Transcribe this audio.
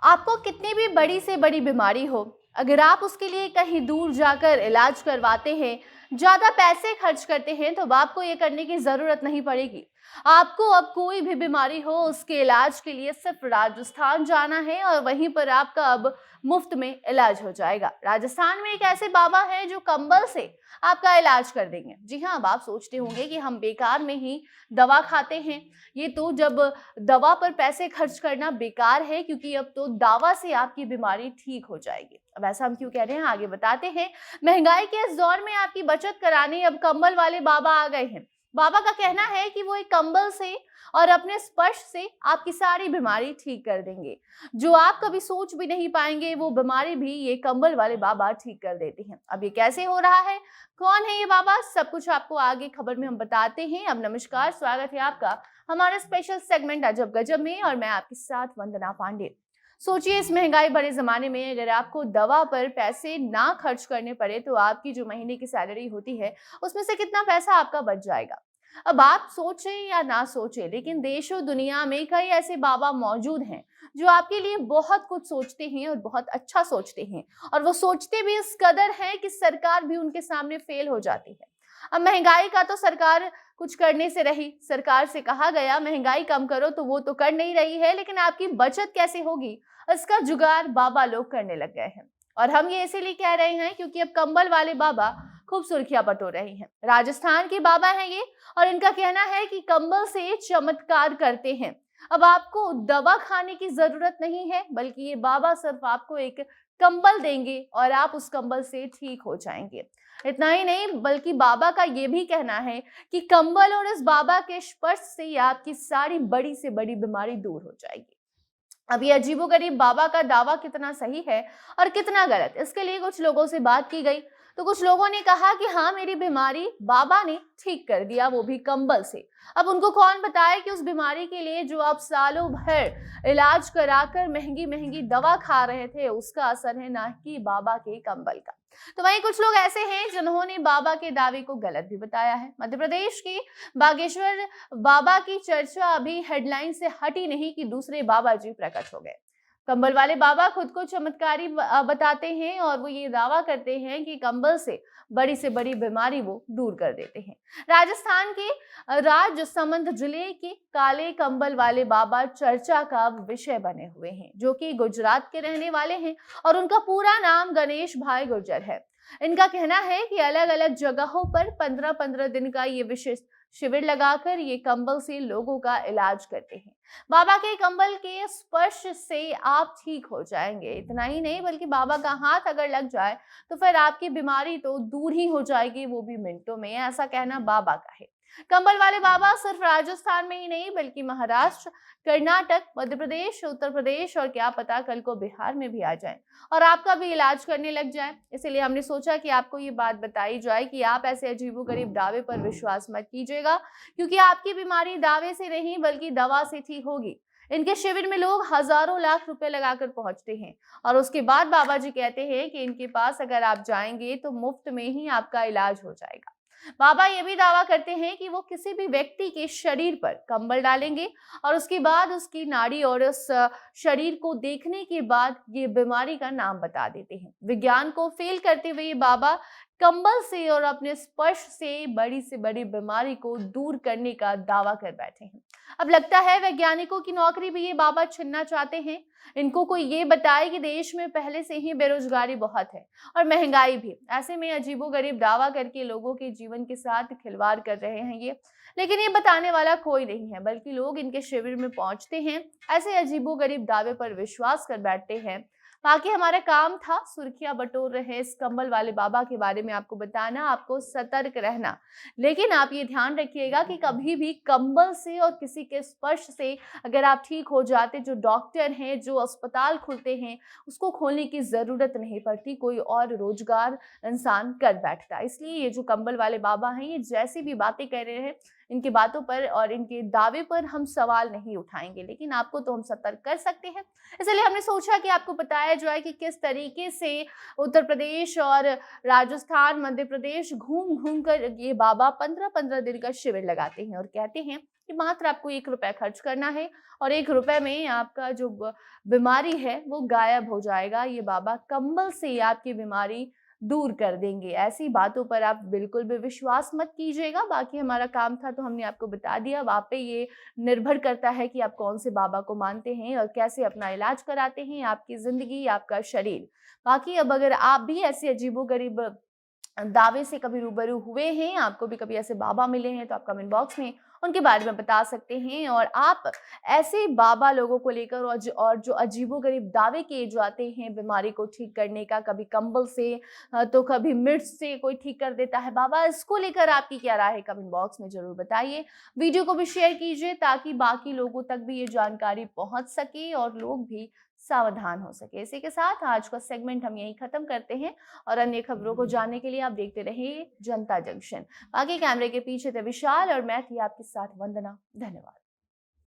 आपको कितनी भी बड़ी से बड़ी बीमारी हो, अगर आप उसके लिए कहीं दूर जाकर इलाज करवाते हैं, ज़्यादा पैसे खर्च करते हैं, तो अब आपको ये करने की ज़रूरत नहीं पड़ेगी। आपको अब कोई भी बीमारी हो, उसके इलाज के लिए सिर्फ राजस्थान जाना है और वहीं पर आपका अब मुफ्त में इलाज हो जाएगा। राजस्थान में एक ऐसे बाबा हैं जो कंबल से आपका इलाज कर देंगे। जी हाँ, अब आप सोचते होंगे कि हम बेकार में ही दवा खाते हैं। ये तो जब दवा पर पैसे खर्च करना बेकार है, क्योंकि अब तो दवा से आपकी बीमारी ठीक हो जाएगी। अब ऐसा हम क्यों कह रहे हैं, आगे बताते हैं। महंगाई के इस दौर में आपकी बचत कराने अब कंबल वाले बाबा आ गए हैं। बाबा का कहना है कि वो एक कंबल से और अपने स्पर्श से आपकी सारी बीमारी ठीक कर देंगे। जो आप कभी सोच भी नहीं पाएंगे, वो बीमारी भी ये कंबल वाले बाबा ठीक कर देते हैं। अब ये कैसे हो रहा है, कौन है ये बाबा, सब कुछ आपको आगे खबर में हम बताते हैं। अब नमस्कार, स्वागत है आपका हमारा स्पेशल सेगमेंट अजब गजब में, और मैं आपके साथ वंदना पांडे। सोचिए, इस महंगाई भरे जमाने में अगर आपको दवा पर पैसे ना खर्च करने पड़े, तो आपकी जो महीने की सैलरी होती है, उसमें से कितना पैसा आपका बच जाएगा। अब आप सोचें या ना सोचें, लेकिन देश और दुनिया में कई ऐसे बाबा मौजूद हैं जो आपके लिए बहुत कुछ सोचते हैं और बहुत अच्छा सोचते हैं, और वो सोचते भी इस कदर हैं कि सरकार भी उनके सामने फेल हो जाती है। अब महंगाई का तो सरकार कुछ करने से रही। सरकार से कहा गया महंगाई कम करो, तो वो तो कर नहीं रही है, लेकिन आपकी बचत कैसे होगी, इसका जुगाड़ बाबा लोग करने लग गए हैं। और हम ये इसीलिए कह रहे हैं क्योंकि अब कंबल वाले बाबा खूब सुर्खियां बटोर रहे हैं। राजस्थान के बाबा हैं ये, और इनका कहना है कि कंबल से चमत्कार करते हैं। अब आपको दवा खाने की जरूरत नहीं है, बल्कि ये बाबा सिर्फ आपको एक कंबल देंगे और आप उस कंबल से ठीक हो जाएंगे। इतना ही नहीं, बल्कि बाबा का ये भी कहना है कि कंबल और इस बाबा के स्पर्श से आपकी सारी बड़ी से बड़ी बीमारी दूर हो जाएगी। अब ये अजीबोगरीब बाबा का दावा कितना सही है और कितना गलत, इसके लिए कुछ लोगों से बात की गई। तो कुछ लोगों ने कहा कि हाँ, मेरी बीमारी बाबा ने ठीक कर दिया, वो भी कंबल से। अब उनको कौन बताए कि उस बीमारी के लिए जो आप सालों भर इलाज कराकर महंगी महंगी दवा खा रहे थे, उसका असर है, ना कि बाबा के कंबल का। तो वहीं कुछ लोग ऐसे हैं जिन्होंने बाबा के दावे को गलत भी बताया है। मध्य प्रदेश के बागेश्वर बाबा की चर्चा अभी हेडलाइन से हटी नहीं कि दूसरे बाबा जी प्रकट हो गए। कंबल वाले बाबा खुद को चमत्कारी बताते हैं, और वो ये दावा करते हैं कि कंबल से बड़ी बीमारी वो दूर कर देते हैं। राजस्थान के राजसमंद जिले के काले कंबल वाले बाबा चर्चा का विषय बने हुए हैं, जो कि गुजरात के रहने वाले हैं, और उनका पूरा नाम गणेश भाई गुर्जर है। इनका कहना है कि अलग अलग जगहों पर 15-15 दिन का ये विशेष शिविर लगाकर ये कंबल से लोगों का इलाज करते हैं। बाबा के कंबल के स्पर्श से आप ठीक हो जाएंगे। इतना ही नहीं, बल्कि बाबा का हाथ अगर लग जाए तो फिर आपकी बीमारी तो दूर ही हो जाएगी, वो भी मिनटों में। ऐसा कहना बाबा का है। कंबल वाले बाबा सिर्फ राजस्थान में ही नहीं, बल्कि महाराष्ट्र, कर्नाटक, मध्य प्रदेश, उत्तर प्रदेश, और क्या पता कल को बिहार में भी आ जाए और आपका भी इलाज करने लग जाए। इसीलिए हमने सोचा कि आपको ये बात बताई जाए कि आप ऐसे अजीबोगरीब दावे पर विश्वास मत कीजिएगा, क्योंकि आपकी बीमारी दावे से नहीं, बल्कि दवा से ठीक होगी। इनके शिविर में लोग हजारों लाख रुपए लगाकर पहुंचते हैं, और उसके बाद बाबा जी कहते हैं कि इनके पास अगर आप जाएंगे तो मुफ्त में ही आपका इलाज हो जाएगा। बाबा ये भी दावा करते हैं कि वो किसी भी व्यक्ति के शरीर पर कंबल डालेंगे, और उसके बाद उसकी नाड़ी और उस शरीर को देखने के बाद ये बीमारी का नाम बता देते हैं। विज्ञान को फेल करते हुए ये बाबा कंबल से और अपने स्पर्श से बड़ी बीमारी को दूर करने का दावा कर बैठे हैं। अब लगता है वैज्ञानिकों की नौकरी भी ये बाबा छीनना चाहते हैं। इनको कोई ये बताए कि देश में पहले से ही बेरोजगारी बहुत है और महंगाई भी। ऐसे में अजीबोगरीब दावा करके लोगों के जीवन के साथ खिलवाड़ कर रहे हैं ये। लेकिन ये बताने वाला कोई नहीं है, बल्कि लोग इनके शिविर में पहुंचते हैं, ऐसे अजीबोगरीब दावे पर विश्वास कर बैठते हैं। बाकी हमारा काम था सुर्खियां बटोर रहे इस कंबल वाले बाबा के बारे में आपको बताना, आपको सतर्क रहना। लेकिन आप ये ध्यान रखिएगा कि कभी भी कंबल से और किसी के स्पर्श से अगर आप ठीक हो जाते, जो डॉक्टर हैं, जो अस्पताल खुलते हैं, उसको खोलने की जरूरत नहीं पड़ती, कोई और रोजगार इंसान कर बैठता। इसलिए ये जो कंबल वाले बाबा हैं, ये जैसी भी बातें कह रहे हैं, इनकी बातों पर और इनके दावे पर हम सवाल नहीं उठाएंगे, लेकिन आपको तो हम सतर्क कर सकते हैं। इसलिए हमने सोचा कि आपको बताया जाए कि किस तरीके से उत्तर प्रदेश और राजस्थान, मध्य प्रदेश घूम घूम कर ये बाबा 15-15 दिन का शिविर लगाते हैं, और कहते हैं कि मात्र आपको 1 रुपया खर्च करना है और 1 रुपए में आपका जो बीमारी है वो गायब हो जाएगा। ये बाबा कंबल से आपकी बीमारी दूर कर देंगे। ऐसी बातों पर आप बिल्कुल भी विश्वास मत कीजिएगा। बाकी हमारा काम था तो हमने आपको बता दिया। अब आप पे ये निर्भर करता है कि आप कौन से बाबा को मानते हैं और कैसे अपना इलाज कराते हैं, आपकी ज़िंदगी, आपका शरीर। बाकी अब अगर आप भी ऐसे अजीबो-गरीब दावे से कभी रूबरू हुए हैं, आपको भी कभी ऐसे बाबा मिले हैं, तो आप कमेंट बॉक्स में उनके बारे में बता सकते हैं। और आप ऐसे बाबा लोगों को लेकर और जो अजीबो-गरीब दावे किए जाते हैं बीमारी को ठीक करने का, कभी कंबल से तो कभी मिर्च से कोई ठीक कर देता है बाबा, इसको लेकर आपकी क्या राय है कमेंट बॉक्स में ज़रूर बताइए। वीडियो को भी शेयर कीजिए ताकि बाकी लोगों तक भी ये जानकारी पहुँच सके और लोग भी सावधान हो सके। इसी के साथ आज का सेगमेंट हम यहीं खत्म करते हैं और अन्य खबरों को जानने के लिए आप देखते रहिए जनता जंक्शन। आगे कैमरे के पीछे थे विशाल और मैं थी आपके साथ वंदना। धन्यवाद।